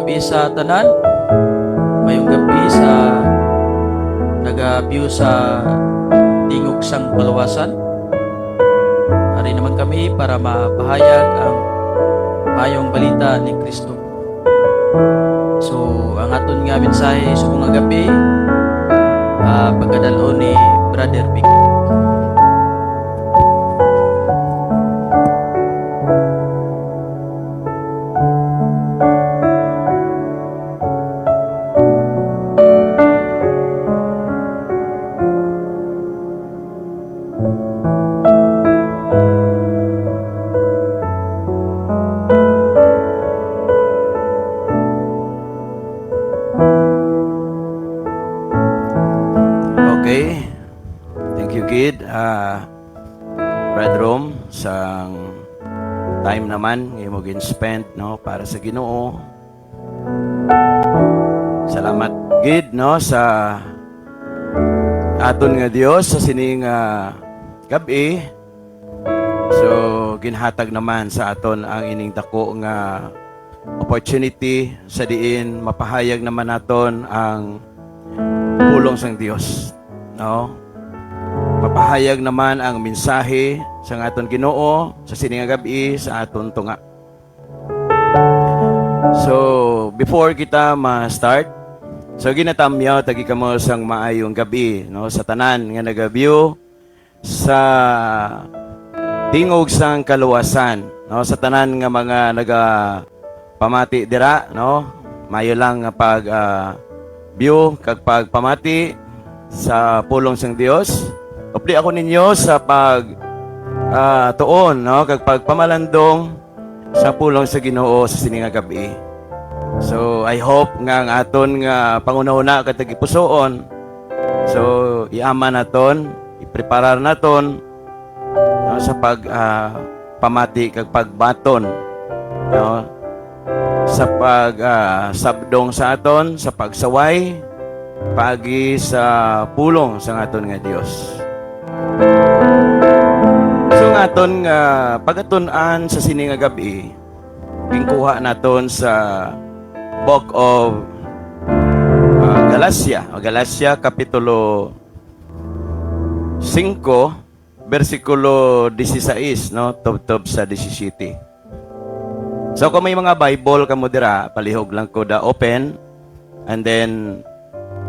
gabi sa tanan. Mayong gabi sa nag-view sa tingog sang palawasan. Ari naman kami para mapahayag ang mayong balita ni Kristo. So, ang aton nga mensahe sa mga gabi, pagkadalon ni Brother Vic. Okay. Thank you, Kid. Brad Rom, sa time naman mo gin-spend para sa Ginoo. Salamat, Kid, sa aton nga Dios sa sining gabi. So, ginhatag naman sa aton ang ining dako nga opportunity sa diin mapahayag naman naton ang pulong sang Dios. Mapahayag naman ang mensahe sa aton Ginoo sa sining gabi sa aton tunga. So, before kita ma-start, so ginatamyaw tagi kamo sang maayong gabi sa tanan nga nagaview sa tingog sang kaluwasan, sa tanan nga mga pamati dira, mayo lang nga pag view kag pagpamati sa pulong sang Dios. Upli ako ninyo sa tuon kag pagpamalandong sa pulong sa Ginoo sa sining nga gabi. So I hope nga ang aton nga pangunahuna katag ipusoon. So iama naton, ipreparar naton sa pamati kag pagbaton sa sabdong sa aton, sa pagsaway pagi sa pulong sa aton nga Dios. So nga aton nga pagatun-an sa sining nga gabi, gingkuha naton sa Book of Galacia kapitulo 5 versikulo 16 tubtob sa 17. So kung may mga Bible kamo dira, palihog lang ko da open, and then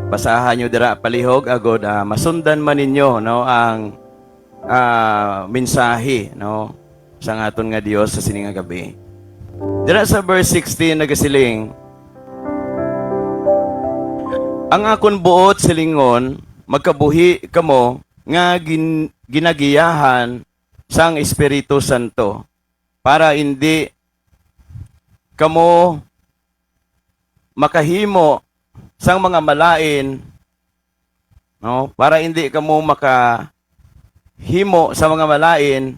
basahan nyo dira palihog agod masundan man ninyo ang mensahe sa aton nga Dios sa sining nga gabi. Dira sa verse 16 nagasiling, ang akon buot silingon magkabuhi kamo nga ginagiyahan sang Espiritu Santo para hindi kamo makahimo sang mga malain, para hindi kamo makahimo sa mga malain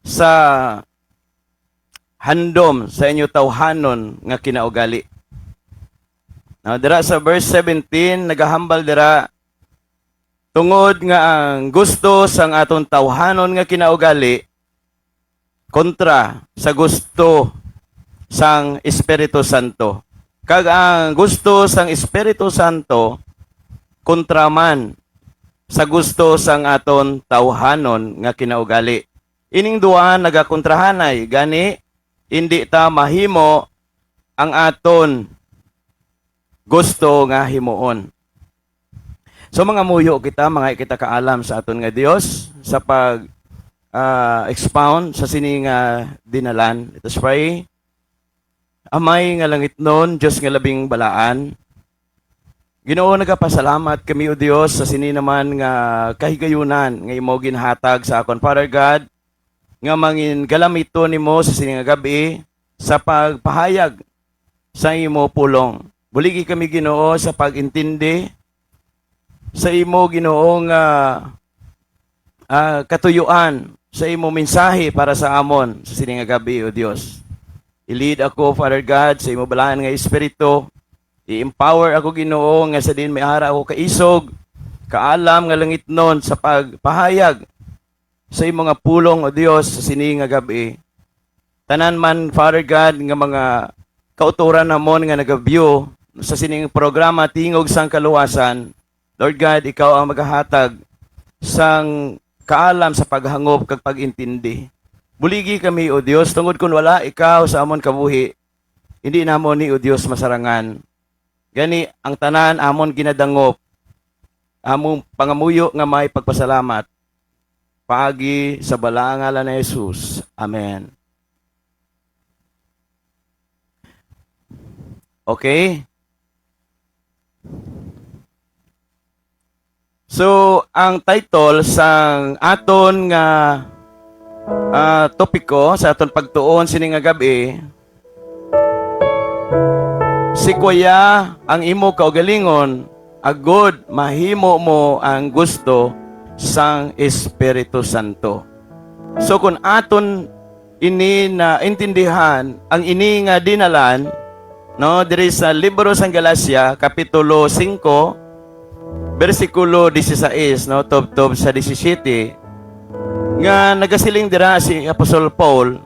sa handom sa inyo tawhanon nga kinaugali. Dira sa verse 17 nagahambal dira, tungod nga ang gusto sang aton tawhanon nga kinaugali kontra sa gusto sang Espiritu Santo. Kag ang gusto sang Espiritu Santo kontraman sa gusto sang aton tawhanon nga kinaugali. Ining duha nagakontrahanay, gani hindi ta mahimo ang aton gusto nga himuon. So mga muyo kita, kita kaalam sa aton nga Dios sa pag expound sa sining dinalan. Let us pray. Amay nga langit nun, Diyos nga labing balaan. Ginoo, nagapasalamat kami o Diyos sa sini naman nga kahigayunan nga imo ginhatag sa akon, Father God, nga mangin galamito nimo sa sini nga gabi sa pagpahayag sa imo pulong. Buligi kami Ginoo sa pagintindi sa imo Ginoo nga katuyuan sa imo mensahe para sa amon sa sini nga gabi o Diyos. I-lead ako, Father God, sa imo balaan nga Espiritu. I-empower ako Ginoo nga sa din may ara ako kaisog, kaalam nga langit nun sa pagpahayag sa imo nga pulong o Dios sa sini nga gabi. Tanan man, Father God, nga mga kauturan namon nga nagaview sa sining programa Tingog sang Kaluwasan. Lord God, ikaw ang maghahatag sang kaalam sa paghangop kag pagintindi. Buligi kami o Dios tungod kun wala ikaw sa amon kabuhi, hindi namon ni o Dios masarangan. Gani ang tanan amon ginadangop, among pangamuyo nga may pagpasalamat. Paagi sa balaang ngalan ni Jesus. Amen. Okay? So, ang title sang aton nga topiko sa aton pagtuon sini nga gabi, si Kuya ang imo kaugalingon, agod mahimo mo ang gusto sang Espiritu Santo. So kung aton ini na intindihan ang ini nga dinalan, no, diri sa libro sang Galacia kapitulo 5 versikulo 16, no, tubtob sa 17, nga nagasiling dira si Apostol Paul,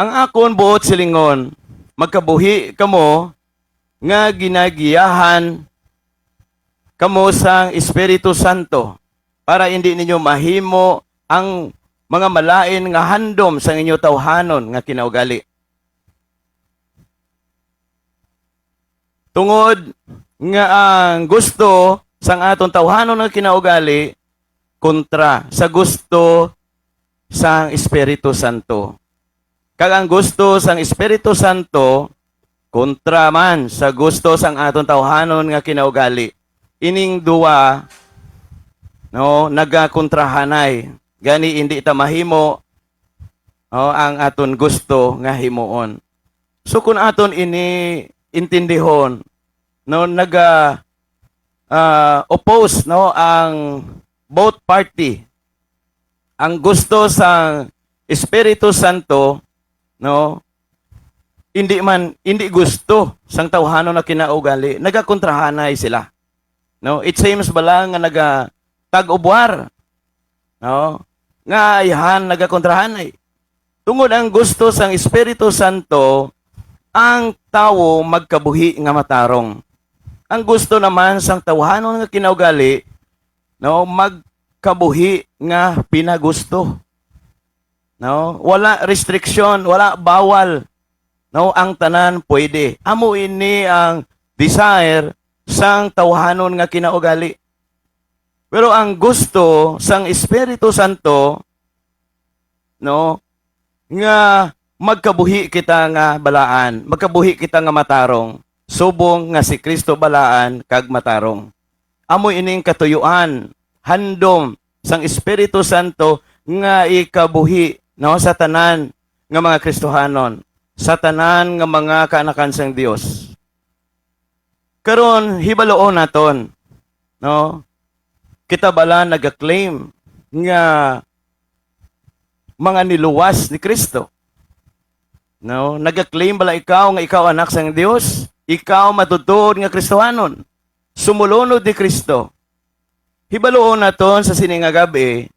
ang akon buot silingon, magkabuhi kamo nga ginagiyahan kamo sang Espiritu Santo para hindi ninyo mahimo ang mga malain nga handom sa inyo tawhanon nga kinaugali. Tungod nga ang gusto sang aton tawhanon nga kinaugali kontra sa gusto sang Espiritu Santo. Kag ang gusto sang Espiritu Santo kontra man sa gusto sang aton tawhanon nga kinaugali. Ining duwa, no, nagakontrahanay. Gani hindi ta mahimo, no, ang aton gusto nga himuon. So kung aton ini intindihon, no, oppose, no, ang both party, ang gusto sa Espiritu Santo, no, hindi gusto sang tawhanon na kinaugali, nagakontrahanay sila. No, it seems bala nga tag-ubwar, no, nga ayhan nagakontrahanay. Tungod ang gusto sang Espiritu Santo, ang tawo magkabuhi nga matarong. Ang gusto naman sang tawhanon nga kinaugali, no, magkabuhi nga pinagusto. No, wala restriction, wala bawal. No, ang tanan pwede. Amo ini ang desire sang tawhanon nga kinaugali. Pero ang gusto sang Espiritu Santo, no, nga magkabuhi kita nga balaan, magkabuhi kita nga matarong, subong nga si Kristo balaan kag matarong. Amo ining katuyuan, handom sang Espiritu Santo nga ikabuhi, no, sa tanan nga mga Kristohanon, sa tanan nga mga kaanakan sang Dios. Karon hibaloon naton, no, kita bala nag-claim nga mga niluwas ni Kristo. No, nag-claim bala ikaw nga ikaw anak sang Dios, ikaw matutuod nga Kristohanon, sumulunod ni Kristo. Hibaloon naton sa sining nga gabi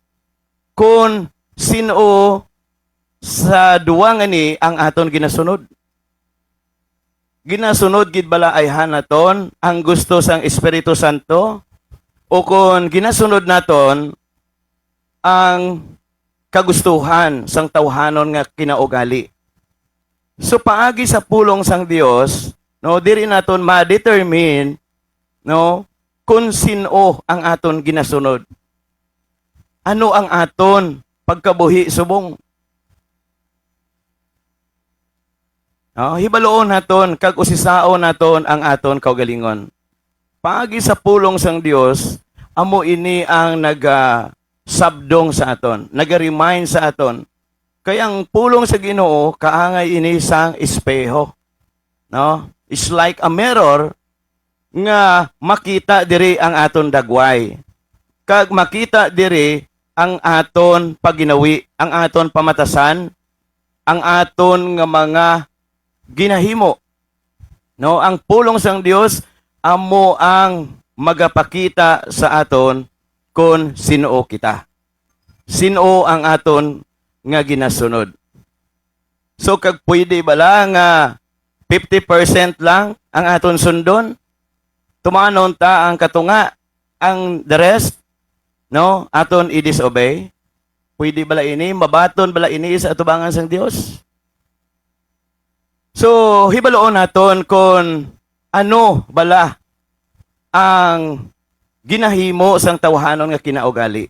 kung sino sa duwa nga ni ang aton ginasunod. Ginasunod gid bala ayhan naton ang gusto sang Espiritu Santo, o kung ginasunod naton ang kagustuhan sang tawhanon nga kinaugali. So paagi sa pulong sang Dios, no, diri naton ma-determine, no, kung sino ang aton ginasunod. Ano ang aton pagkabuhi subong? No, hibaloon naton kag usisaon naton ang aton kaugalingon. Paagi sa pulong sang Dios, amo ini ang sabdong sa aton, naga-remind sa aton. Kaya ang pulong sa Ginoo kaangay ini sang espeho. No? It's like a mirror nga makita diri ang aton dagway. Kag makita diri ang aton paginawi, ang aton pamatasan, ang aton nga mga ginahimo. No, ang pulong sang Dios amo ang magapakita sa aton kung sino kita. Sino ang aton nga ginasunod. So kag pwede bala nga 50% lang ang aton sundon? Tumanon ta ang katunga, ang the rest, no, aton i-disobey? Pwede bala ini, mabaton bala ini sa atubangan sang Dios? So, hibaloon naton kung ano bala ang ginahimo sang tawhanon nga kinaugali.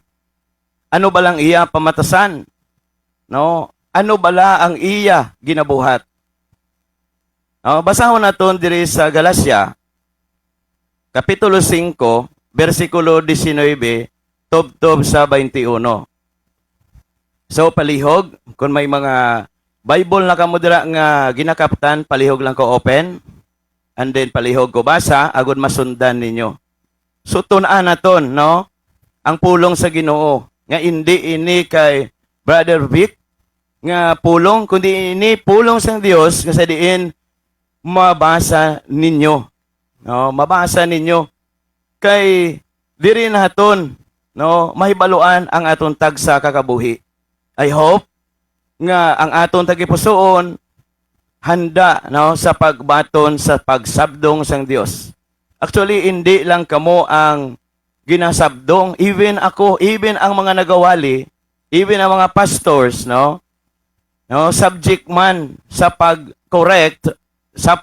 Ano balang iya pamatasan? No? Ano bala ang iya ginabuhat? Basahon naton diri sa Galacia, Kapitulo 5, versikulo 19, tubtob sa 21. So, palihog, kung may mga Bible na kamo dira nga ginakaptan, palihog lang ko open, and then palihog ko basa, agud masundan ninyo. So, tunaan naton, no? Ang pulong sa Ginoo, nga hindi ini kay Brother Vic, nga pulong, kundi ini pulong sang Dios, nga sa diin, mabasa ninyo. No, mabasa ninyo kay diri naton, no, mahibaluan ang aton tagsa kakabuhi. I hope nga ang aton tagipusoon handa, no, sa pagbaton sa pagsabdong sang Dios. Actually, hindi lang kamo ang ginasabdong, even ako, even ang mga nagawali, even ang mga pastors, no, subject man sa pag-correct, sa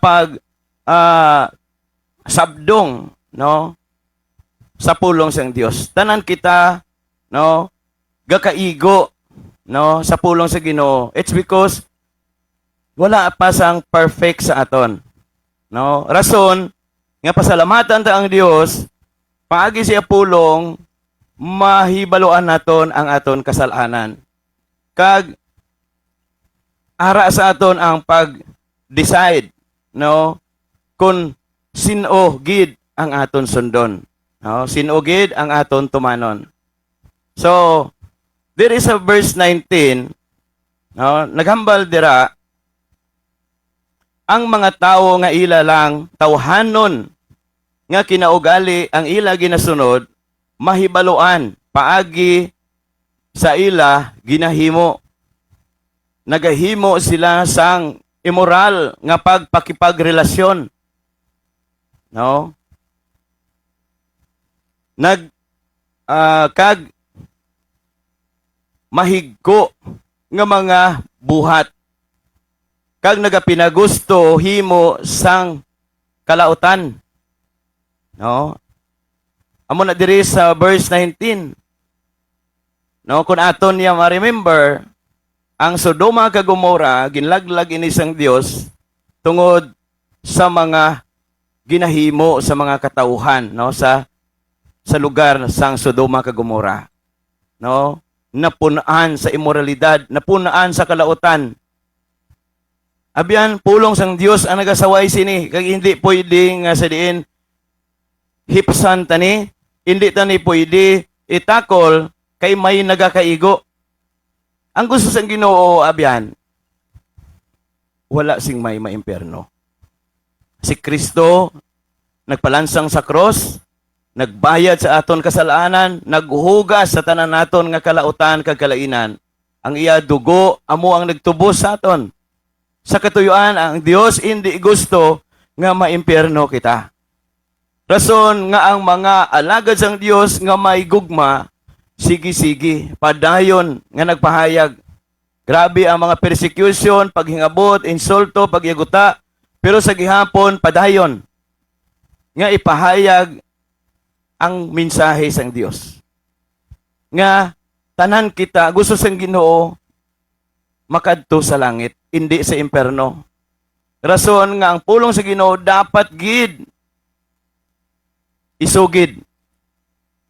sabdong, no, sa pulong sang Dios. Tanan kita, no, gakaigo, no, sa pulong sa Ginoo. It's because wala pa sang perfect sa aton, no. Rason nga pasalamatan ta ang Dios paagi siya pulong mahibaluan naton ang aton kasalanan. Kag ara sa aton ang pag-decide, no, kung sino gid ang aton sundon. No? Sino gid ang aton tumanon. So, there is a verse 19, no? Naghambal dira, ang mga tawo nga ila lang tawhanon nga kinaugali ang ila ginasunod, mahibaluan paagi sa ila ginahimo. Nagahimo sila sang immoral nga pagpakipagrelasyon. No? Kag mahigko nga mga buhat. Kag nagapinagusto himo sang kalautan. No? Amo na diri sa verse 19. No, kung aton niya ma-remember, ang Sodoma kag Gomora ginlaglag ini sang Dios tungod sa mga ginahimo sa mga katauhan, no, sa lugar sang Sodoma kag Gomora, no, napunaan sa immoralidad, napunaan sa kalautan. Abyan pulong sang Dios ang nagasaway sini, kag hindi pwedeng sa diin hipsan tani, hindi tani pwede itakol kay may nagakaigo. Ang gusto sang Ginoo abyan, wala sing may maimperno. Si Kristo nagpalansang sa cross, nagbayad sa aton kasalanan, naghugas sa tanan naton nga kalautan kag kalainan. Ang iya dugo amo ang nagtubos sa aton. Sa katuyuan, ang Dios hindi gusto nga maimpierno kita. Rason nga ang mga alagad sang Dios nga may gugma, sige-sige, padayon nga nagpahayag. Grabe ang mga persecution, paghingabot, insulto, pagyaguta, pero sa gihapon, padayon nga ipahayag ang mensahe sang Dios. Nga tanan kita gusto sang Ginoo makadto sa langit, hindi sa imperno. Rason nga ang pulong sa Ginoo dapat gid isugid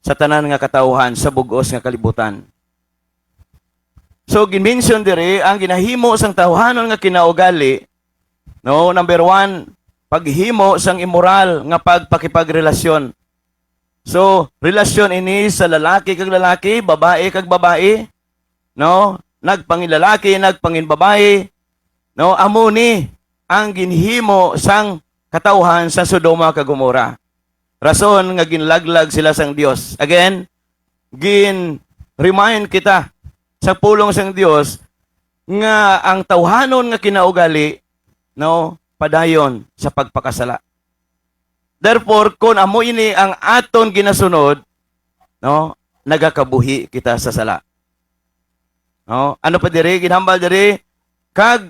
sa tanan nga katawhan sa bug-os nga kalibutan. So gimension diri ang ginahimo sang tawhanon nga kinaugali, no, number 1, paghimo sang immoral nga pagpakipagrelasyon. So, relasyon ini sa lalaki kag lalaki, babae kag babae, no? Nagpangilalaki, nagpanginbabae, no? Amo ni ang ginhimo sang katawhan sa Sodoma kag Gomora. Rason nga ginlaglag sila sang Dios. Again, remind kita sa pulong sang Dios, nga ang tawhanon nga kinaugali, no, padayon sa pagpakasala. Therefore, kung amo ini ang aton ginasunod, no, nagakabuhi kita sa sala. No, ano pa diri ginhambal diri kag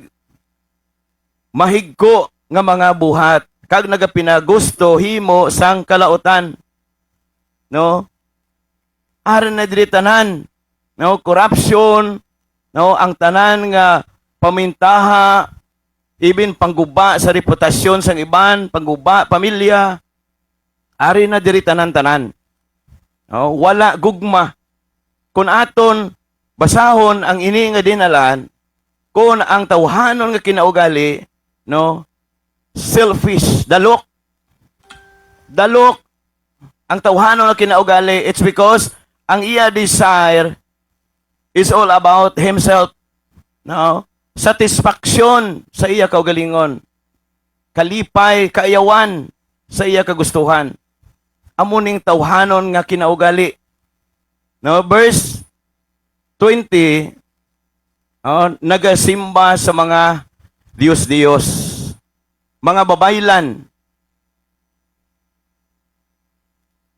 mahigko nga mga buhat, kag nagapinagusto himo sang kalautan. No? Aron na diri tanan, no, corruption, no, ang tanan nga pamintaha, even pangguba sa reputasyon sang iban, pangguba pamilya, ari na diri tanan-tanan. No, wala gugma. Kung aton basahon ang ini nga dinalan, kung ang tawhanon nga kinaugali, no, selfish, dalok. Dalok ang tawhanon nga kinaugali, it's because ang iya desire is all about himself. No? Satisfaction sa iya kaugalingon. Kalipay, kaayawan sa iya kagustuhan. Amuning tawhanon nga kinaugali. No, verse 20, nagasimba sa mga Diyos-Diyos, mga babaylan,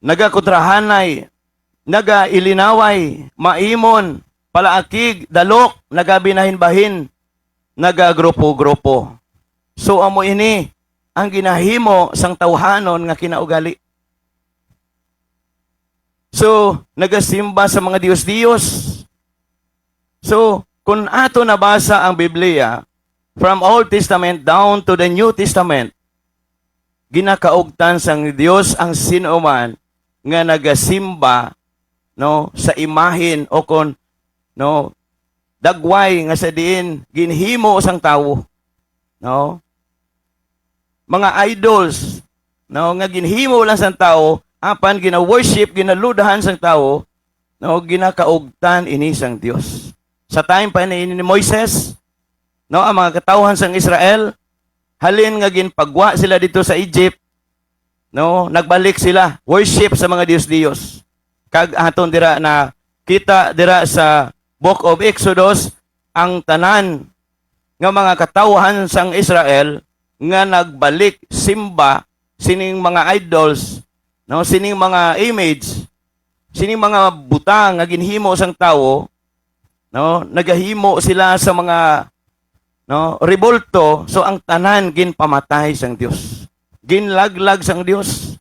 nagakontrahanay, nagailinaway, maimon, palaakig, dalok, nagabinahin-bahin, nagagrupo-grupo. So amo ini ang ginahimo sang tawhanon nga kinaugali. So nagasimba sa mga Diyos-Diyos. So, kung ato nabasa ang Biblia, from Old Testament down to the New Testament, ginakaugtan sang Dios ang sinuman nga nagasimba, no, sa imahin o kon, no, dagway nga sa diin ginhimo sang tawo, no, mga idols, no, nga ginhimo lang sang tawo apan gina-worship, ginaludahan sang tawo, no, ginakaugtan ini sang Dios. Sa time pa ni Moises, no, ang mga katawhan sang Israel, halin nga ginpagwa sila dito sa Egypt, no, nagbalik sila, worship sa mga Diyos-Diyos. Kag aton dira na kita dira sa Book of Exodus, ang tanan nga mga katawhan sang Israel nga nagbalik simba sining mga idols, no, sining mga image, sining mga butang nga ginhimo sang tawo, no, nagahimo sila sa mga, no, revolto. So ang tanan ginpamatay sang Dios, ginlaglag sang Dios,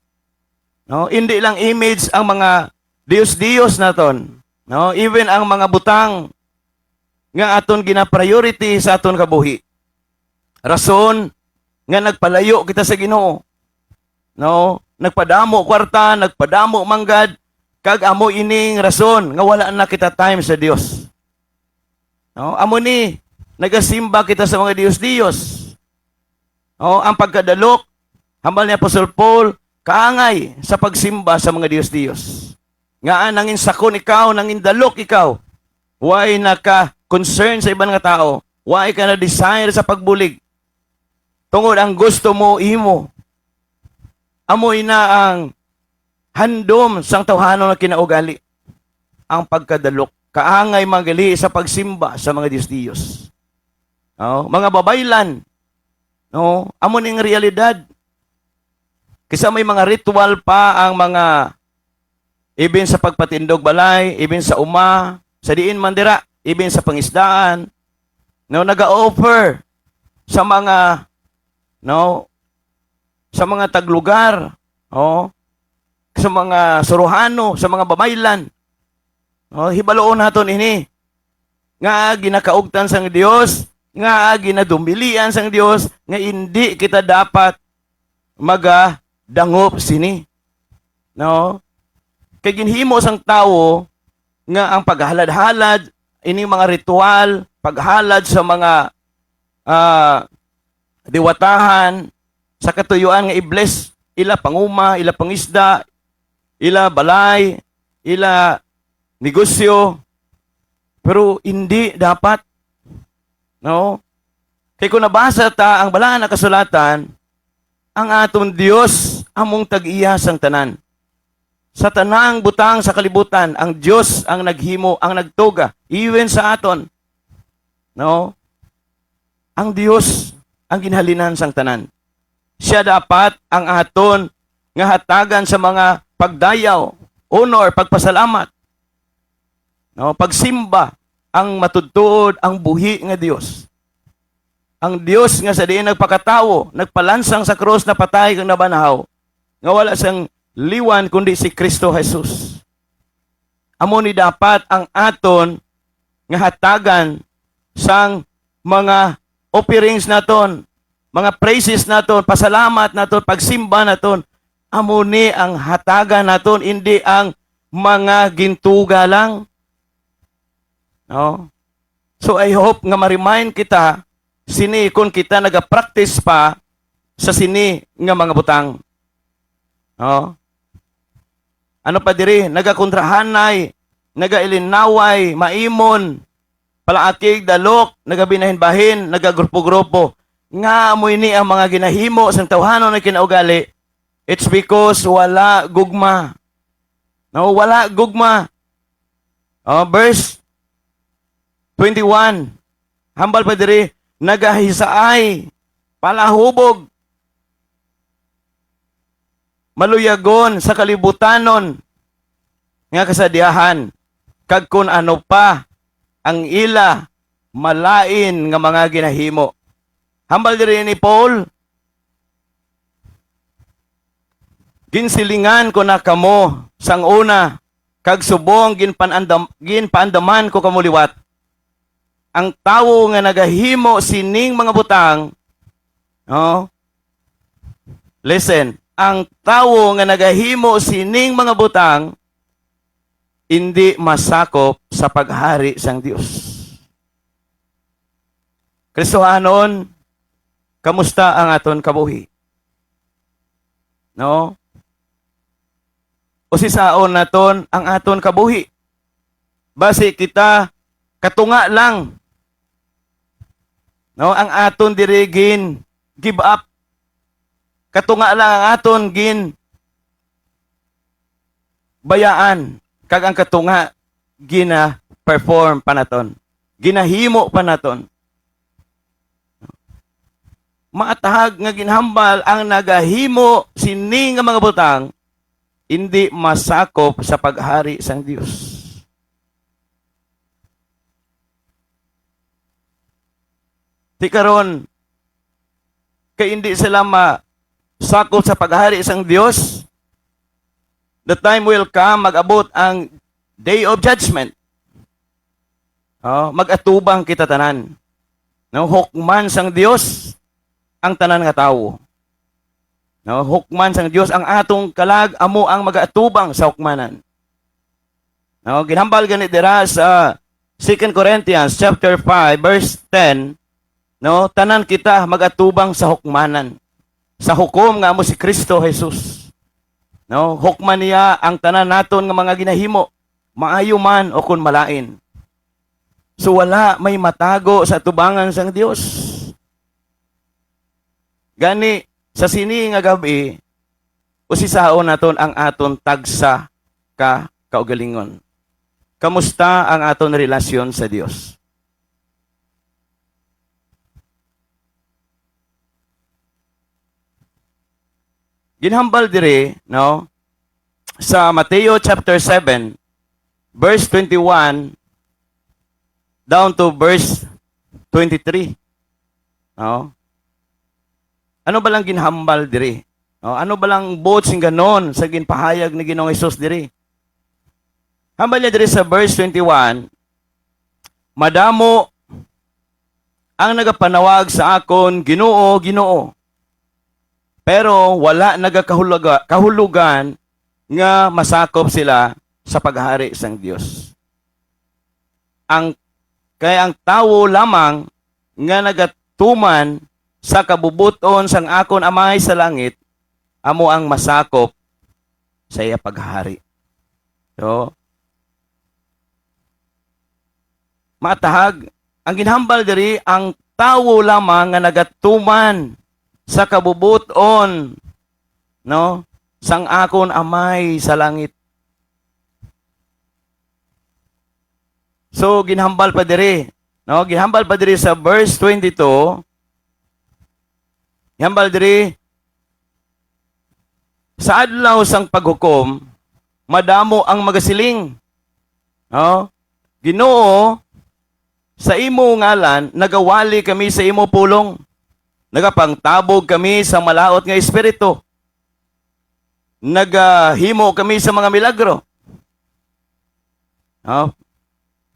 no, hindi lang image ang mga Dios naton, no, even ang mga butang nga aton gina-priority sa aton kabuhi, rason nga nagpalayo kita sa Ginoo, no, nagpadamo kwarta, nagpadamo manggad, kag amo ining rason nga wala na kita time sa Dios. No, amo ni nagasimba kita sa mga Diyos-Diyos. No, ang pagkadalok, hambal ni Apostol Paul, kaangay sa pagsimba sa mga Diyos-Diyos. Nga nangin sakon ikaw, nangin dalok ikaw, why naka-concern sa ibang nga tao, why ka na-desire sa pagbulig. Tungod ang gusto mo, imo. Amoy na ang handom sang tawhanon na kinaugali. Ang pagkadalok. Kaangay magali sa pagsimba sa mga Diyos-Diyos. No? Mga babaylan, no? Amo ning realidad. Kasi may mga ritual pa ang mga even sa pagpatindog balay, even sa uma, sa diin mandira, even sa pangisdaan, no, naga-offer sa mga, no, sa mga taglugar, no, sa mga suruhano, sa mga babaylan. Oh, hibaloon naton ini nga ginakaugtan sang Dios, nga ginadumbilian sang Dios, nga hindi kita dapat magadangop sini. No? Kay ginhimo sang tawo nga ang paghalad-halad ini mga ritual, paghalad sa mga diwatahan sa katuyuan nga i-bless ila panguma, ila pangisda, ila balay, ila negosyo, pero hindi dapat, no? Kaya kung nabasa ta ang balaan na kasulatan, ang aton Dios among tag-iya sang tanan. Sa tanang butang sa kalibutan, ang Dios ang naghimo, ang nagtuga, even sa aton. No? ang Dios ang ginhalinan sang tanan. Siya dapat ang aton nga hatagan sa mga pagdayaw, honor, pagpasalamat. No, pagsimba ang matudtuod ang buhi nga Dios. Ang Dios nga sa diin nagpakatawo, nagpalansang sa krus na patay kang nabanahaw, nga wala sang liwan kundi si Kristo Jesus. Amo ni dapat ang aton nga hatagan sang mga offerings naton, mga praises naton, pasalamat naton, pagsimba naton. Amo ni ang hatagan naton, hindi ang mga gintuga lang. No? So I hope nga ma-remind kita sini kung kita naga-practice pa sa sini nga mga butang. No? Ano pa diri? Nagakontrahanay, nagailinaway, maimon, palaakig, dalok, nagabinahin-bahin, nagagrupo-grupo. Nga mo ini ang mga ginahimo sa tawhanon na kinaugali. It's because wala gugma. No, wala gugma. Verse 21. Hambal pa diri, nagahisaay, palahubog, maluyagon sa kalibutanon, nga kasadiahan, kag kun ano pa, ang ila, malain nga mga ginahimo. Hambal diri ni Paul, ginsilingan ko na kamo sang una, kag subong ginpaandaman ko kamo liwat. Ang tawo nga nagahimo sining mga butang, listen, ang tawo nga nagahimo sining mga butang, hindi masakop sa paghari sang Dios. Kristohanon, kamusta ang aton kabuhi? No? O sisaon naton ang aton kabuhi? Basi kita katunga lang. No, ang aton dirigin give up. Katunga lang ang aton gin bayaan. Kag ang katunga gina perform pa naton. Ginahimo pa naton. Maatahag nga ginhambal ang nagahimo sini nga mga butang, hindi masakop sa paghari sang Dios. Ti karon kay hindi sila masakop sa paghari sang Dios, the time will come, mag-abot ang day of judgment. Mag-atubang kita tanan. No, hukman sang Dios ang tanan nga tawo. No, hukman sang Dios ang atong kalag, amo ang mag-atubang sa hukmanan. No, ginhambal gani dira sa 2 Corinthians chapter 5 verse 10. No, tanan kita mag-atubang sa hukmanan. Sa hukom nga amo si Kristo Jesus. No, hukman niya ang tanan naton nga mga ginahimo, maayo man o kun malain. So wala may matago sa tubangan sang Dios. Gani sa sini nga gabi, usisaon naton ang aton tagsa ka kaugalingon. Kamusta ang aton relasyon sa Dios? Ginhambal dire, no? Sa Mateo chapter 7, verse 21 down to verse 23. No? Ano ba lang ginhambal dire? No? Ano ba lang buot sing ganon sa ginpahayag ni Ginoong Hesus dire? Hambal niya dire sa verse 21, madamo ang nagapanawag sa akon, Ginoo, Ginoo. Pero wala kahulugan nga masakop sila sa paghari sang Dios. Kaya ang tawo lamang nga nagatuman sa kabubuton sang akon Amay sa langit, amo ang masakop sa iya paghari. So, matahag, ang ginhambal diri ang tawo lamang nga nagatuman sa kabubuton, no, sang akon Amay sa langit. So ginhambal pa diri, no, ginhambal pa diri sa verse 22, Hambal diri sa adlaw sang paghukom, madamo ang magasiling. No? Ginoo, sa imo ngalan, nagawali kami sa imo pulong. Nagapangtabog kami sa malaot nga espiritu. Nagahimo kami sa mga milagro. No?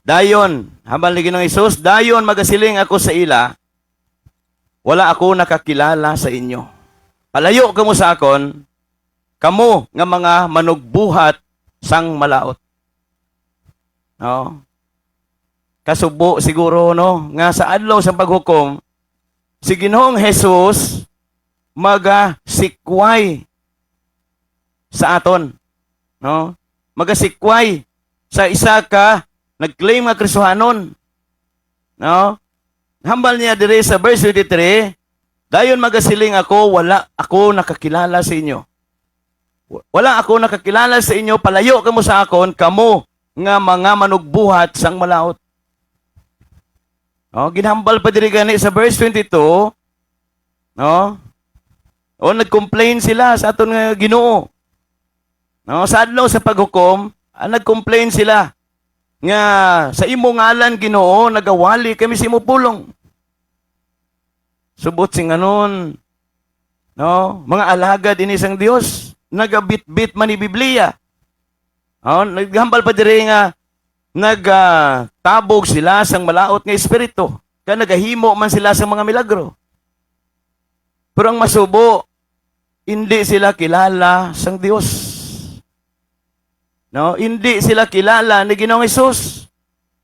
Dayon, hambal ni Ginoong Hesus, dayon magasiling ako sa ila, wala ako nakakilala sa inyo. Palayo kamo sa akon, kamo nga mga manugbuhat sang malaot. No? Kasubo siguro no nga sa adlaw sa paghukom si Ginoong Hesus magasikway sa aton, no? Magasikway sa isa ka nag-claim nga Kristohanon, no? Hambal niya dire sa verse 23, dayon magasiling ako, wala ako nakakilala sa inyo. Wala ako nakakilala sa inyo, palayo kamo sa akon, kamo nga mga manugbuhat sang malaot. No, ginhambal pa diri gani sa verse 22, no? O nag-complain sila sa aton nga Ginoo. No, sa adlaw sa paghukom, nag-complain sila nga sa imo ngalan Ginoo nagawali kami sa imo pulong. Subot sing anon, no, mga alagad ini sang Dios, nagabit-bit man ni Biblia. No, naghambal pa diri nga nagtabog sila sang malaot nga espiritu. Kaya nagahimo man sila sa mga milagro. Pero ang masubo, hindi sila kilala sang Dios. No, hindi sila kilala ni Ginoong Hesus.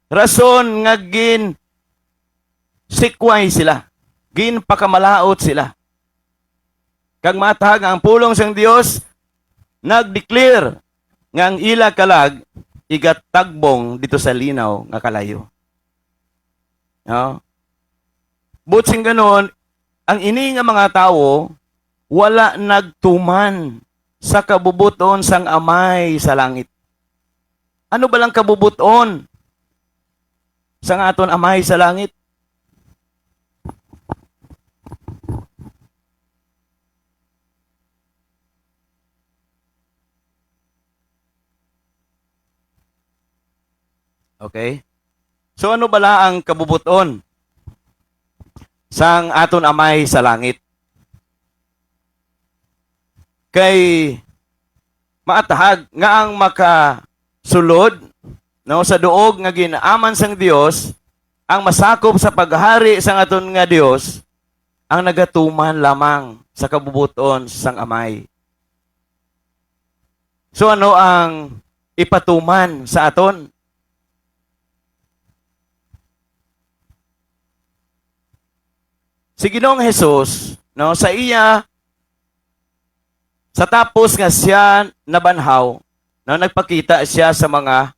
Rason nga sikway sila. Pakamalaot sila. Kag matahag ang pulong sang Dios, nag-declare nga ang ila kalag igatagbong dito sa linaw nga kalayo. No? Butsing ganon, ang ini nga mga tao, wala nagtuman sa kabubuton sang amay sa langit. Ano ba lang kabubuton sang aton amay sa langit? Okay? So ano bala ang kabubuton sang aton amay sa langit? Kay maatahag nga ang makasulod no sa duog nga ginaaman sang Dios, ang masakop sa paghari sang aton nga Dios, ang nagatuman lamang sa kabubuton sang amay. So ano ang ipatuman sa aton? Si Ginoong Hesus, no, sa iya, sa tapos nga siya nabanhaw, no, nagpakita siya sa mga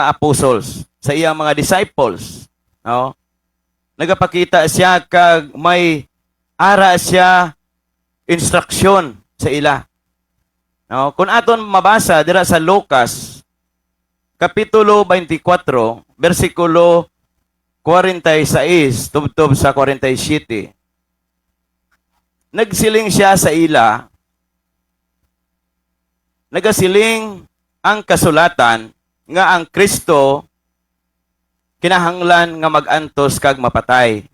apostles, sa iya mga disciples, no. Nagapakita siya kag may ara siya instruksyon sa ila. No, kung aton mabasa dira sa Lucas kapitulo 24, bersikulo 46 tubtob sa 47. Nagsiling siya sa ila, nagasiling ang kasulatan nga ang Kristo kinahanglan nga magantos kag mapatay.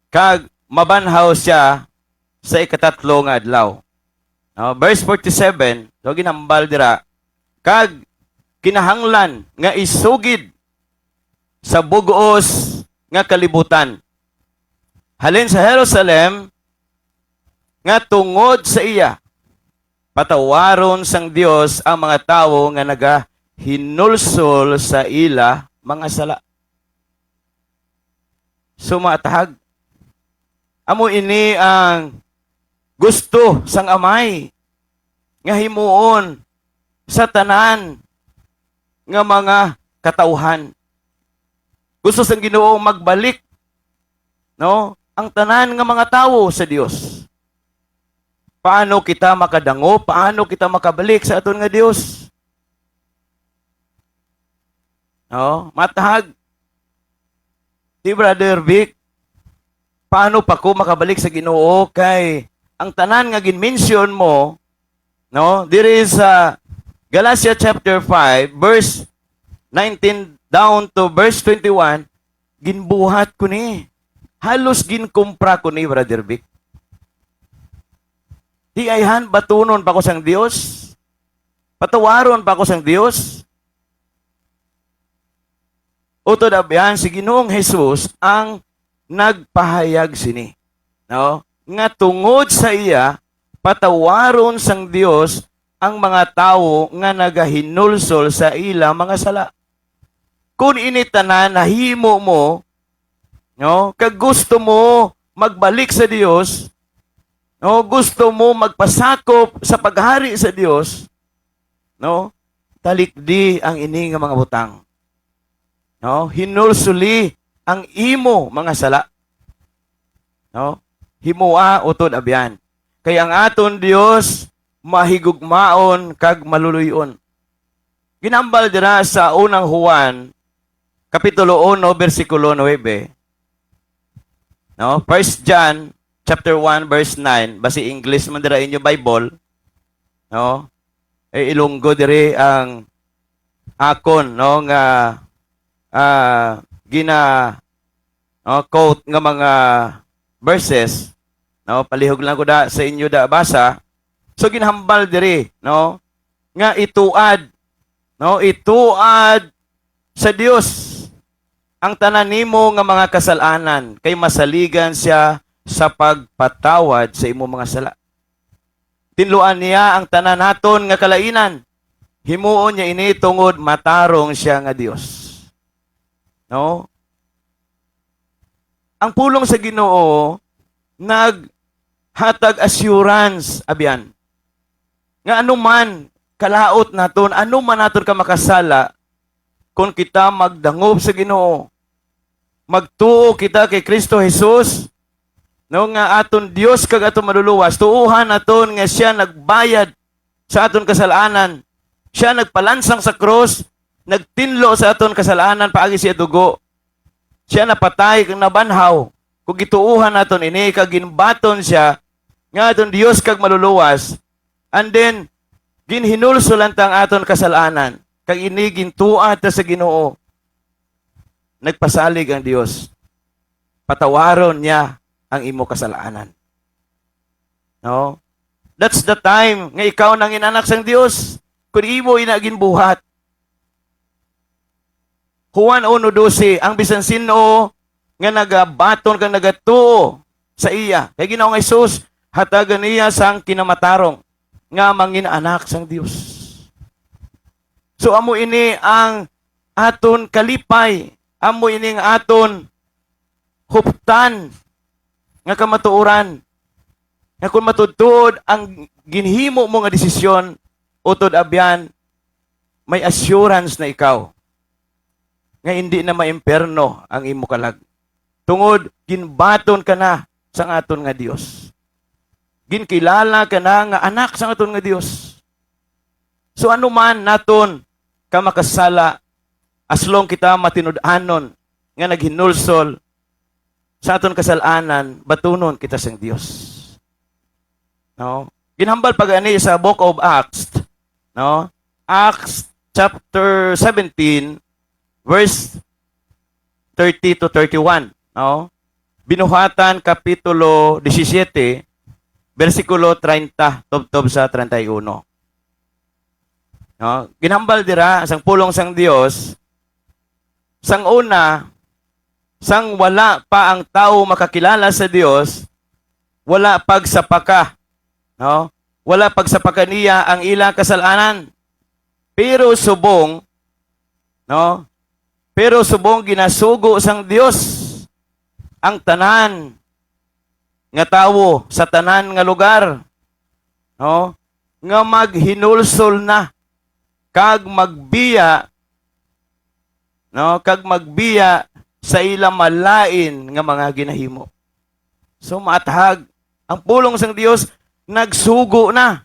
Kag mabanhaw siya sa ikatatlo nga adlaw. No, verse 47, so ginambal dira, kag kinahanglan nga isugid sa bugos nga kalibutan. Halin sa Jerusalem nga tungod sa iya patawaron sang Dios ang mga tawo nga nagahinulsol sa ila mga sala. Sumatahag. Amo ini ang gusto sang amay nga himuon sa tanan nga mga katauhan. Gusto sang Ginoo magbalik, no, ang tanan nga mga tawo sa Dios. Paano kita makadango? Paano kita makabalik sa aton nga Dios? No, matahag. Di Brother Vic, paano pa ko makabalik sa Ginoo kay ang tanan nga ginmention mo, no? There is Galatia chapter 5 verse 19 down to verse 21, ginbuhat ko ni. Halos ginkumpra ko ni Brother Vic. Di ayhan batunon pa ko sang Dios. Patawaron pa ko sang Dios. Utod abyan si Ginoong Jesus ang nagpahayag sini. No? Nga tungod sa iya, patawaron sang Dios ang mga tao nga nagahinulsol sa ila mga sala. Kung initanan nahimo mo, no, kag gusto mo magbalik sa Dios, no, gusto mo magpasakop sa paghari sa Dios, no, talikdi ang ini nga mga butang. No, hinulsuli ang imo mga sala. No? Himua utod abyan. Kay ang aton Dios mahigugmaon kag maluluyon. Ginambal dira sa unang Juan kapitulo 1 bersikulo 9. No? 1 John chapter 1 verse 9, basi English man dira inyo Bible. No? Ilunggo diri ang akon, no, nga quote nga mga verses, no, palihog lang ko da sa inyo da basa. So ginhambal diri, no, nga ituad, no, ituad sa Dios ang tanan nimo nga mga kasalanan kay masaligan siya sa pagpatawad sa imo mga sala. Tinluan niya ang tanan naton nga kalainan. Himuon niya ini tungod matarong siya nga Dios. No? Ang pulong sa Ginoo naghatag assurance abyan. Nga anuman kalaot naton, anuman naton ka makasala, kung kita magdangob sa Ginoo, magtuo kita kay Kristo Jesus, no, nga aton Dios kag aton maluluwas, tuuhan naton nga siya nagbayad sa aton kasalanan. Siya nagpalansang sa cross, nagtinlo sa aton kasalanan paagi siya dugo. Siya napatay kag nabanhaw. Kung gituuhan naton ini kag ginbaton siya nga aton Dios kag maluluwas. And then ginhinulso lang tang aton kasalanan. Kag ini gintuad ta sa Ginoo. Nagpasalig ang Dios. Patawaron niya ang imo kasalanan. No? That's the time nga ikaw nang inanak sang Dios. Kung imo inagin buhat. Juan 1:12, ang bisan sino nga nagabaton kang nagatuo sa iya. Kay Ginoong Jesus, hatagan niya sang kinamatarong nga mangin anak sang Dios. So amo ini ang aton kalipay, amo ini ang aton huptan nga kamatuoran. Nga kung matudtod ang ginhimo mo nga desisyon, utod abyan, may assurance na ikaw nga hindi na maimperno ang imo kalag. Tungod, ginbaton ka na sa aton nga Dios. Ginkilala ka na nga anak sa aton nga Dios. So anuman naton ka makasala, as long kita matinud-anon nga naghinulsol sa aton kasalanan, batunon kita sang Dios. No? Ginhambal pag-ani sa Book of Acts, no? Acts chapter 17 verse 30 to 31, no? Binuhatan kapitulo 17 bersikulo 30 tubtob sa 31. No? Ginhambal dira sang pulong sang Dios sang una, sang wala pa ang tao makakilala sa Dios, wala pagsapaka, no? Wala pagsapaka niya ang ilang kasalanan. Pero subong, no? Pero subong ginasugo sang Dios ang tanan nga tawo sa tanan nga lugar, no? Nga maghinulsol na kag magbiya, no? Kag magbiya sa ilang malain nga mga ginahimo. So maathag ang pulong sang Dios nagsugo na.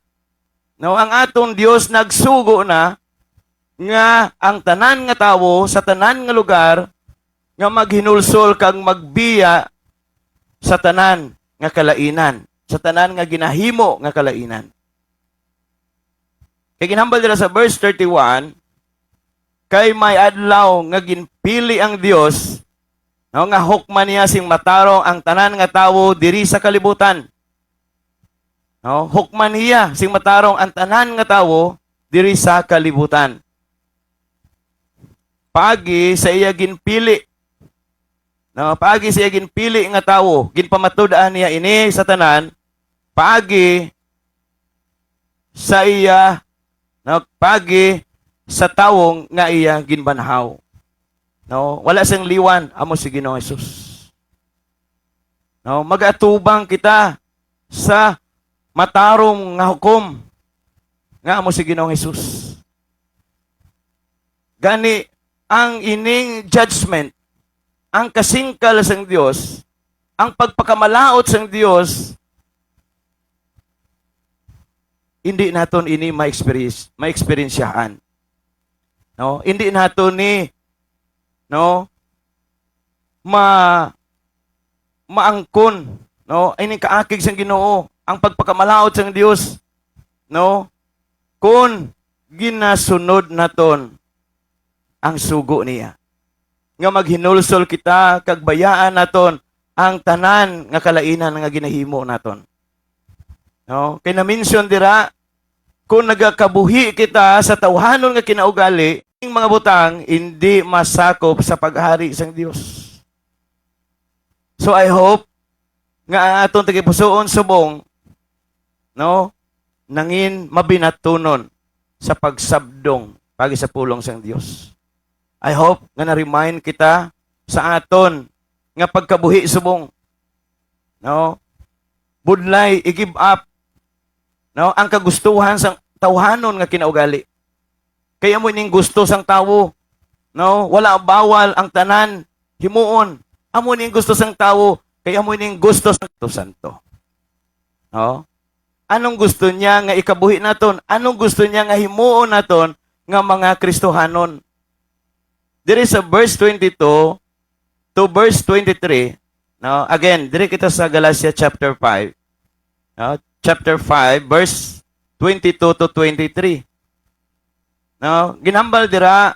No, ang aton Dios nagsugo na nga ang tanan nga tawo sa tanan nga lugar nga maghinulsol kang magbiya sa tanan nga kalainan, sa tanan nga ginahimo nga kalainan. Kay ginhambal dira sa verse 31, kay may adlaw nga ginpili ang Dios, no, nga hukman niya sing matarong ang tanan nga tawo diri sa kalibutan. No, hukman niya sing matarong ang tanan nga tawo diri sa kalibutan. Paagi sa iya ginpili. No, paagi sa iya ginpili nga tawo, ginpamatud-an niya ini sa tanan, paagi sa iya, no, paagi sa tawong nga iya ginbanhaw. No, wala siyang liwan amo si Ginoong Hesus. No, magatubang kita sa matarong nga hukom nga amo si Ginoong Hesus. Gani ang ining judgment, ang kasingkal sang Dios, ang pagpakamalaot sang Dios, hindi naton ini ma-experiencehan. No, hindi naton ni maangkon, no, ini kaakig sang Ginoo, ang pagpakamalaot sang Dios, no, kun ginasunod naton ang sugo niya. Nga maghinulsol kita, kag bayaan naton ang tanan nga kalainan nga ginahimo naton. No? Kay na-mention dira, kung nagakabuhi kita sa tawhanon nga kinaugali, ang mga butang hindi masakop sa paghari sang Dios. So I hope nga aton tagipusoon subong, no, nangin mabinatunon sa pagsabdong pagi sa pulong sang Dios. I hope nga na-remind kita sa aton nga pagkabuhi subong. No? Budlay i-give up, no, ang kagustuhan sang tawhanon nga kinaugali. Kaya mo ning gusto sang tawo, no, wala bawal ang tanan himuon. Amo ning gusto sang tawo, kaya mo ning gusto sang Santo. No? Anong gusto niya nga ikabuhi naton? Anong gusto niya nga himuon naton nga mga Kristohanon? There is a verse 22 to verse 23. No? Again, dire kita sa Galatia chapter 5. No? Chapter 5, verse 22 to 23. No? Ginhambal dira,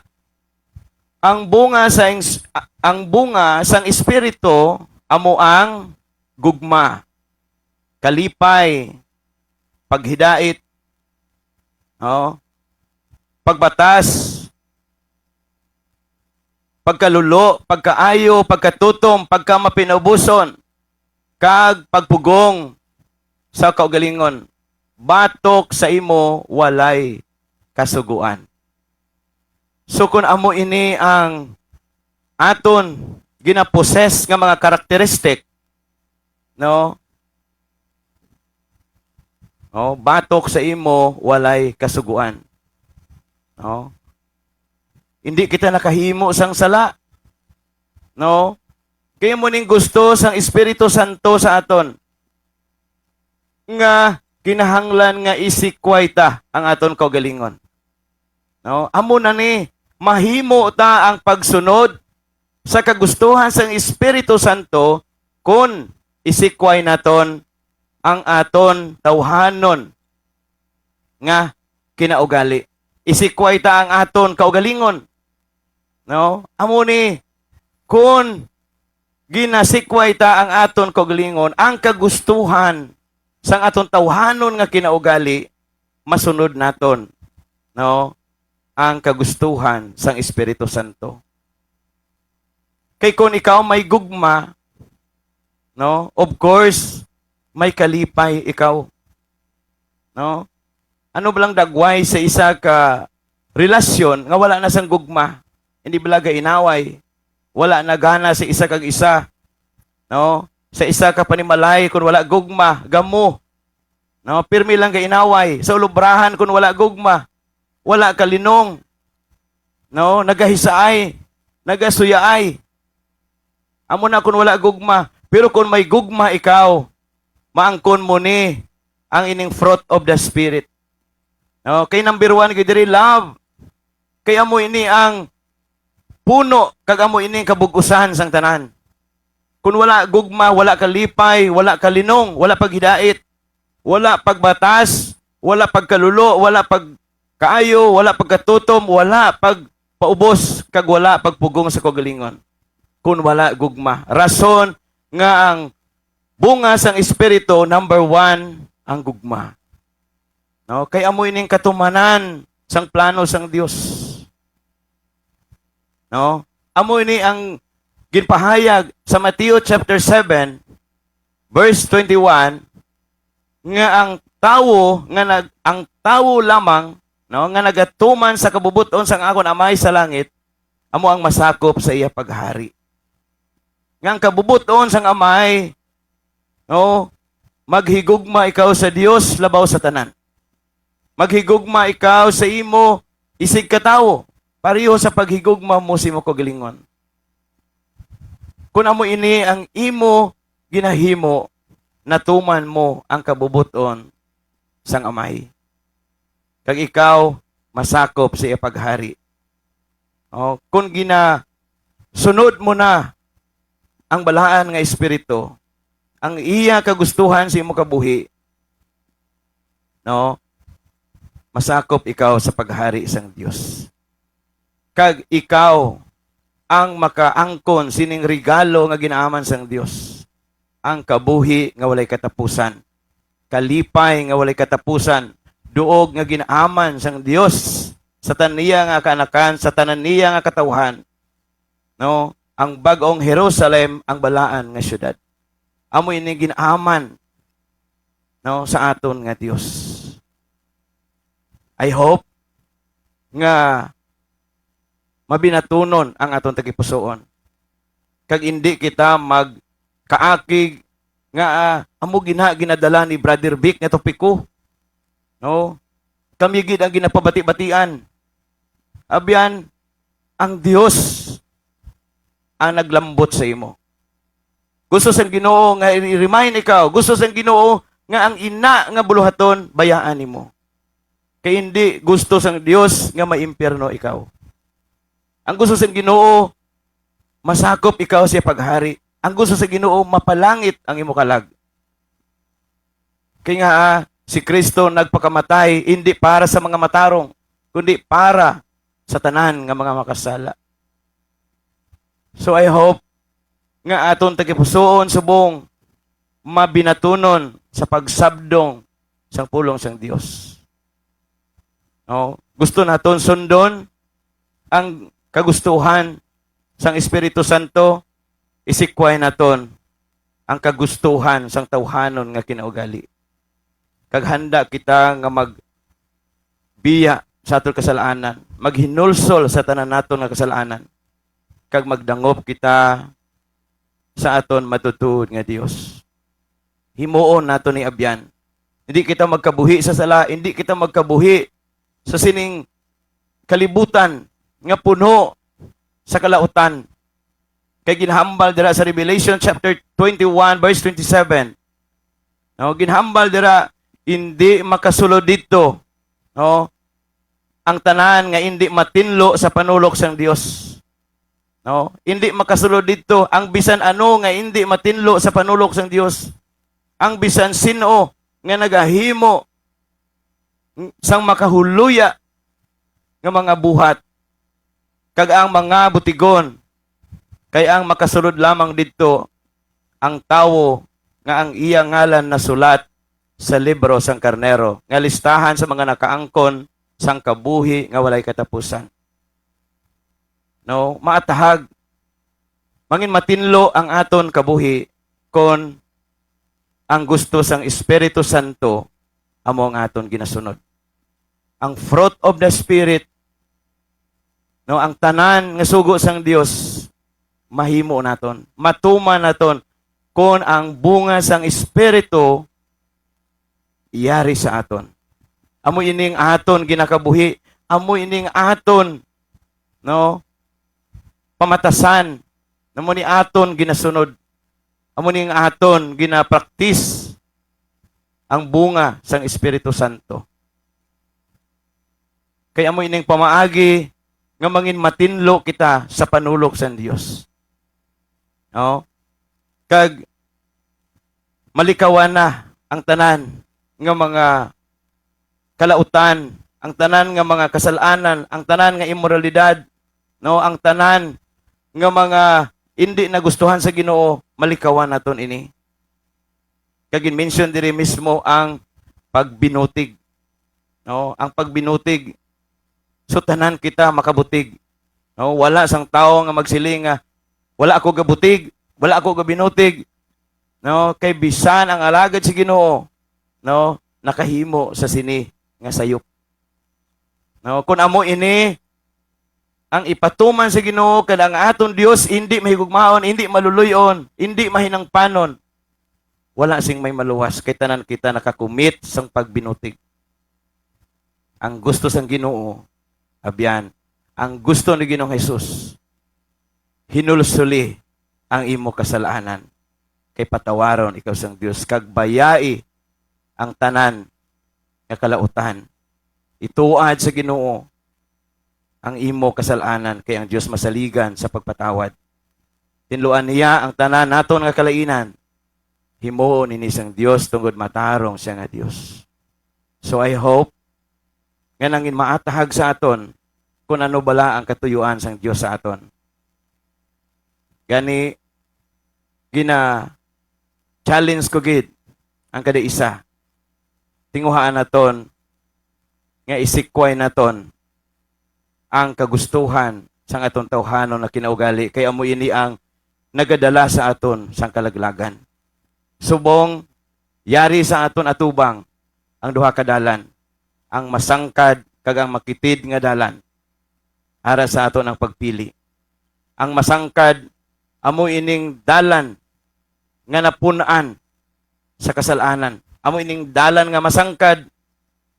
ang bunga sang espiritu amo ang gugma, kalipay, paghidait, no? Pagbatas, pagkalulo, pagkaayo, pagkatutom, pagkamapinabuson, kag pagpugong sa kaugalingon. Batok sa imo walay kasuguan. So kung amo ini ang aton ginaposes nga mga karakteristik, no? No, batok sa imo walay kasuguan. No? Hindi kita nakahimo sang sala. No? Kaya mo ning gusto sang Espiritu Santo sa aton. Nga kinahanglan nga isikway ta ang aton kaugalingon. No? Amo na ni mahimo ta ang pagsunod sa kagustuhan sang Espiritu Santo kun isikway naton ang aton tawhanon nga kinaugali. Isikway ta ang aton kaugalingon. No? Amo ni kun ginasikway ta ang aton kaugalingon, ang kagustuhan sang aton tawhanon nga kinaugali masunod naton, no, ang kagustuhan sang Espiritu Santo. Kay kung ikaw may gugma, no, of course may kalipay ikaw, no. Ano ba lang dagway sa isa ka relasyon nga wala na sang gugma, hindi balaga inaway, wala na gana sa isa kag isa, no. Sa isa ka panimalay kung wala gugma, gamo. No, pirmi lang ka inaway. Sa ulubrahan kung wala gugma, wala ka linong. No, nagahisaay, nagasuyaay. Amo na kung wala gugma. Pero kung may gugma ikaw, maangkon mo ni ang ining fruit of the Spirit. No, kay number 1 kay diri love. Kaya mo ini ang puno kag amo ining kabug-usan sang tanan. Kung wala gugma, wala kalipay, wala kalinong, wala paghidait, wala pagbatas, wala pagkalulo, wala pagkaayo, wala pagkatutom, wala pagpaubos, kag wala pagpugong sa kagalingon. Kung wala gugma. Rason nga ang bunga sang Espiritu, number 1, ang gugma. No? Kay amoy ning katumanan sang plano sang Dios. No? Amoy ni ang ginpahayag sa Matthew chapter 7 verse 21 nga ang tawo lamang, no, nga nagatuman sa kabubuton sang akon Amay sa langit amo ang masakop sa iya paghari. Nga ang kabubuton sang Amay, no, maghigugma ikaw sa Dios labaw sa tanan. Maghigugma ikaw sa imo isig katawo, pareho sa paghigugma mo sa imo kagalingon. Kung amo ini ang imo ginahimo, natuman mo ang kabubuton sang Amay. Kag ikaw masakop sa iya paghari. Kung sunod mo na ang balaan nga Espiritu, ang iya kagustuhan sa imo kabuhi, no, masakop ikaw sa paghari sang Dios. Kag ikaw ang makaangkon sining regalo nga ginaaman sang Dios. Ang kabuhi nga walay katapusan, kalipay nga walay katapusan, duog nga ginaaman sang Dios sa taniya nga kaanakan, sa tanan niya nga katawhan. No, ang bag-ong Jerusalem, ang balaan nga syudad. Amo ini ginaaman, no, sa aton nga Dios. I hope nga mabinatunon ang aton tagipusoon. Kag hindi kita magkaakig nga amo ginadala ni Brother Vic nga topiko. No? Kami gid ang ginapabati-batian. Abyan, ang Dios ang naglambot sa imo. Gusto sang Ginoo nga i-remind ikaw, gusto sang Ginoo nga ang ina nga buluhaton bayaan nimo. Kay hindi gusto sang Dios nga maimpierno ikaw. Ang gusto sa Ginoo, masakop ikaw sa paghari. Ang gusto sa Ginoo, mapalangit ang imo kalag. Kaya nga, si Kristo nagpakamatay, hindi para sa mga matarong, kundi para sa tanan nga mga makasala. So I hope nga aton tagipusoon subong mabinatunon sa pagsabdong sang pulong sang Dios. No? Gusto naton sundon ang kagustuhan sang Espiritu Santo, isikway naton ang kagustuhan sang tawhanon nga kinaugali. Kag handa kita nga magbiya sa aton kasalanan, maghinulsol sa tanan naton nga kasalanan, kag magdangop kita sa aton matutuod nga Dios. Himuon naton ni abyan. Hindi kita magkabuhi sa sala, hindi kita magkabuhi sa sining kalibutan nga puno sa kalautan. Kay ginhambal dira sa Revelation chapter 21 verse 27. No, ginhambal dira hindi makasulod dito, no, ang tanan nga hindi matinlo sa panulok sang Dios. No, hindi makasulod dito ang bisan ano nga hindi matinlo sa panulok sang Dios. Ang bisan sino nga nagahimo sang makahuluya nga mga buhat. Kag ang mga butigon, kay ang makasulod lamang dito, ang tawo nga ang iya ngalan na sulat sa libro sang karnero, nga listahan sa mga nakaangkon sang kabuhi nga walay katapusan. No, maatahag, mangin matinlo ang aton kabuhi kon ang gusto sang Espiritu Santo amo ang aton ginasunod. Ang fruit of the Spirit, no, ang tanan nga sugo sang Dios, mahimo naton, matuman naton kung ang bunga sang Espiritu iyari sa aton. Amo ining aton ginakabuhi, amo ining aton, no, pamatasan, amo ni aton ginasunod, amo ning aton ginapraktis ang bunga sang Espiritu Santo. Kaya amo ining pamaagi nga mangin matinlo kita sa panulok sa Dios. No? Kag malikawan na ang tanan nga mga kalautan, ang tanan nga mga kasalanan, ang tanan nga immoralidad, no, ang tanan nga mga hindi nagustuhan sa Ginoo, malikawan naton ini. Kag mention diri mismo ang pagbinutig. No, ang pagbinutig, so tanan kita makabutig. No, wala sang tawo nga magsiling nga wala ako gabutig, wala ako gabinutig. No, kay bisan ang alagad sa Ginoo, no, nakahimo sa sini nga sayop. No, kun amo ini ang ipatuman sa Ginoo kada ang aton Dios hindi mahigugmaon, hindi maluluyon, hindi mahinangpanon. Wala sing may maluwas kay tanan kita nakakumit sang pagbinutig. Ang gusto sang Ginoo, abyan, ang gusto ni Ginoong Hesus, hinulsuli ang imo kasalanan kay patawaron ikaw sang Dios kag bayai ang tanan nga kalautan. Ituad sa Ginoo ang imo kasalanan kay ang Dios masaligan sa pagpatawad. Tinluan niya ang tanan naton nga kalainan. Himuon ini sang Dios tungod matarong siya nga Dios. So I hope nga nangin maatahag sa aton kung ano bala ang katuyuan sang Dios sa aton. Gani gina challenge ko gid ang kada isa. Tinguhaan naton nga isikway naton ang kagustuhan sang aton tawhanon na kinaugali kay amo ini ang nagadala sa aton sang kalaglagan. Subong yari sa aton atubang ang duha ka dalan, ang masangkad kag ang makitid nga dalan. Ara sa aton ang pagpili. Ang masangkad amo ining dalan nga napunan sa kasalanan. Amo ining dalan nga masangkad,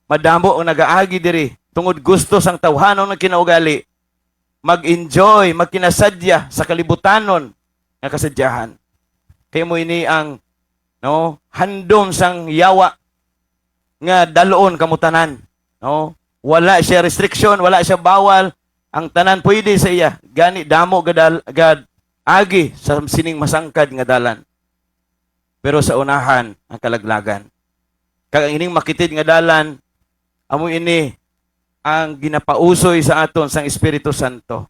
madamo ang nagaagi diri tungod gusto sang tawhanon nga kinaugali mag-enjoy, magkinasadya sa kalibutanon nga kasadyahan. Kay mo ini ang no, handom sang yawa nga daloon kamutanan. No? Wala siya restriction, wala siya bawal. Ang tanan pwede sa iya. Gani damo gad agi sa sining masangkad nga dalan. Pero sa unahan ang kalaglagan. Kag ang ining makitid nga dalan amo ini ang ginapausoy sa aton sang Espiritu Santo.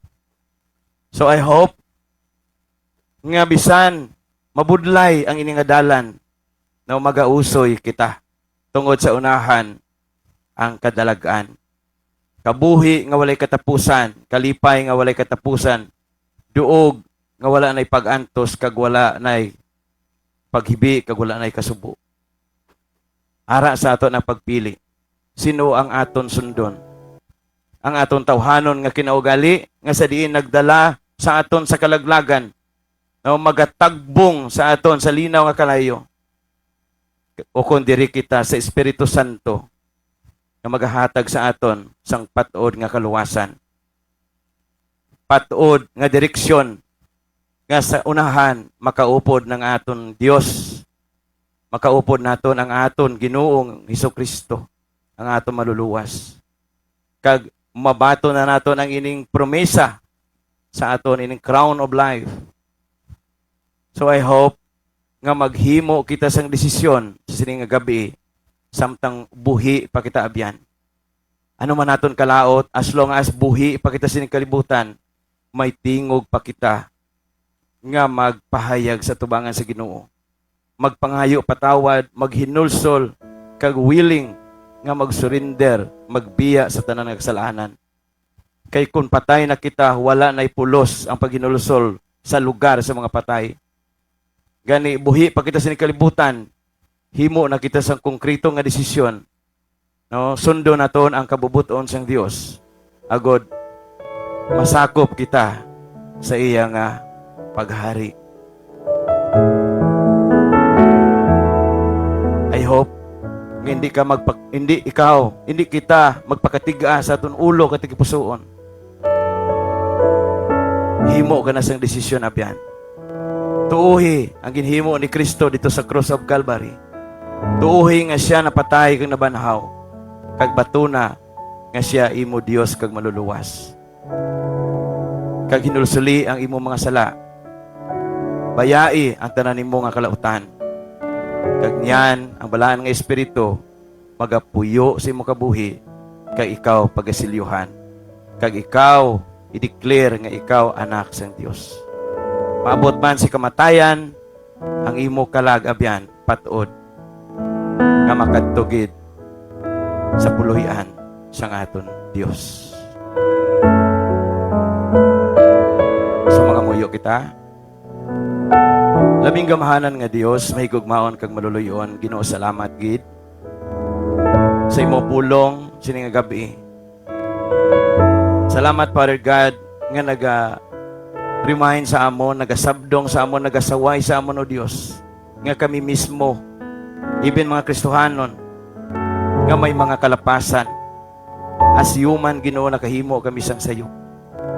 So I hope nga bisan mabudlay ang ini nga dalan na magausoy kita tungod sa unahan ang kadalagan. Kabuhi nga walay katapusan, kalipay nga walay katapusan, duog nga wala nay pag-antos kag wala nay paghibi kag wala nay kasubo. Ara sa aton ang pagpili. Sino ang aton sundon? Ang aton tawhanon nga kinaugali nga sa diin nagdala sa aton sa kalaglagan na magatagbong sa aton sa linaw nga kalayo. O kung diri kita sa Espiritu Santo na maghahatag sa aton sang patod nga kaluwasan. Patod nga direksyon nga sa unahan makaupod ng aton Dios. Makaupod naton ang aton Ginoong Hesukristo, ang aton maluluwas. Kag mabato na naton ang ining promesa sa aton ining crown of life. So I hope nga maghimo kita sang desisyon sa sining nga gabi samtang buhi pa kita abyan. Ano man naton kalaot, as long as buhi pa kita sining kalibutan, may tingog pa kita nga magpahayag sa tubangan sa Ginoo. Magpangayo patawad, maghinulsol, kag willing nga mag-surrender, magbiya sa tanan nga kasalanan. Kay kung patay na kita, wala na'y pulos ang paghinulsol sa lugar sa mga patay. Gani, buhi pa kita sa kalibutan, himo na kita sa konkreto nga desisyon. No? Sundo naton ang kabubuton sang Dios. Agod, masakop kita sa iya nga paghari. I hope hindi kita magpakatiga sa aton ulo katig pusoon. Himo ka na sang desisyon abyan. Tuuhi ang ginhimo ni Kristo dito sa cross of Calvary. Tuuhi nga siya napatay kag nabanhaw. Kag batuna nga siya imo Dios kag maluluwas. Kag hinulsuli ang imo mga sala. Bayai ang tanan nimo nga kalautan. Kag niyan ang balaan nga espiritu magapuyo sa imo kabuhi kag ikaw pagasilyuhan. Kag ikaw i-declare nga ikaw anak sang Dios. Maabot man si kamatayan ang imo kalag-abyan patod nga makadtugid sa puluhian sang aton Dios. Sa mga muyo kita, labing gamahanan nga Dios, may gugmaon kag maluluyon, Ginoo salamat gid sa imo pulong sining nga gabi. Salamat Father God nga remind sa amon, nagasabdong sa amon, nagasaway sa amon o Dios nga kami mismo, even mga Kristohanon nga may mga kalapasan as human Ginoo, nakahimo kami sang sayo.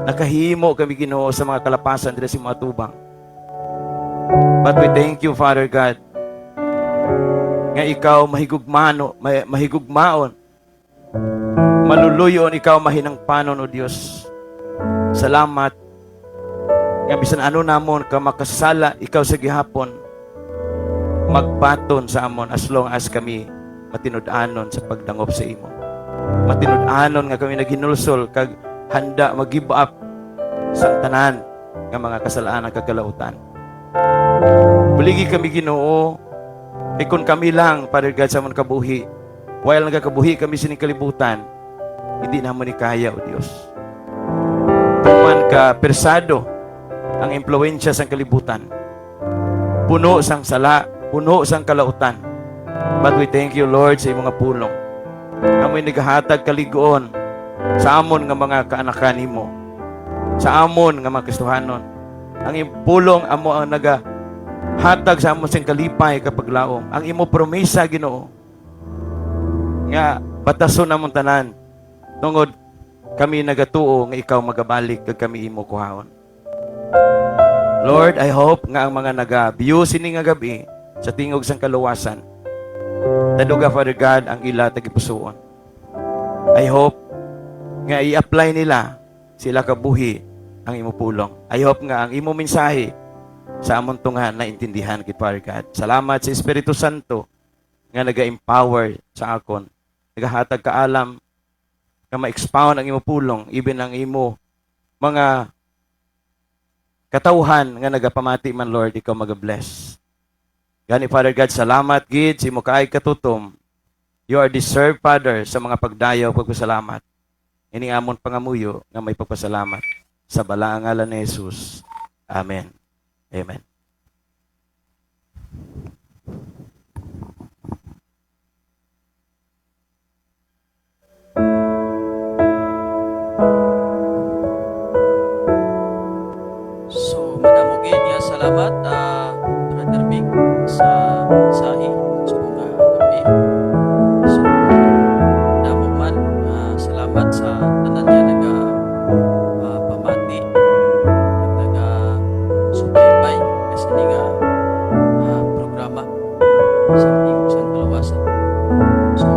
Nakahimo kami Ginoo sa mga kalapasan dira sa mga tubang. But we thank you Father God nga ikaw mahigugmaon, maluluyon, ikaw mahinangpanon o Dios. Salamat nga bisan ano namon ka makasala ikaw sa gihapon magpaton sa amon as long as kami matinud-anon sa pagdangop sa imo. Matinud-anon nga kami naghinulsol kag handa mag-give up sa tanan nga mga kasalanan kag kalautan. Buligi kami Ginoo, kay kun kami lang Father God sa amon kabuhi, while nagakabuhi kami sining kalibutan, hindi namon ni kaya o Dios. Tuman ka persado ang impluwensya sang kalibutan. Puno sang sala, puno sang kalautan. But we thank you Lord sa imong pulong. Amoy nagahatag kaligoon sa amon nga mga kaanakan nimo, sa amon nga mga Kristohanon. Ang impulong amo ang nagahatag sa amon sing kalipay kapag laom. Ang imo promesa Ginoo nga batason namon tanan tungod kami nagatuo nga ikaw magabalik kag kami imo kuhaon. Lord, I hope nga ang mga naga-view sini nga gabi sa tingog sang kaluwasan, taduga Father God ang ila tagipusoon. I hope nga i-apply nila sila kabuhi ang imo pulong. I hope nga ang imo mensahe sa amon tunghan na intindihan kit Father God. Salamat sa Espiritu Santo nga naga-empower sa akon, nagahatag kaalam nga ma-expound ang imo pulong, even ang imo mga katawhan nga nagapamati man Lord, ikaw mag-bless. Gani Father God, salamat gid sa imo kaay katutom. You are deserved Father sa mga pagdayaw pagpasalamat. Ini amon pangamuyo nga may pagpasalamat sa balaang ngalan ni Jesus. Amen. Amen. So, madamugin nga salamat, Brother Vic, sa mensahe sa mga gabi. So, damog man, salamat sa tanan nga pamati, subaybay kasi nga programa sa tingog sa kalawasan. So,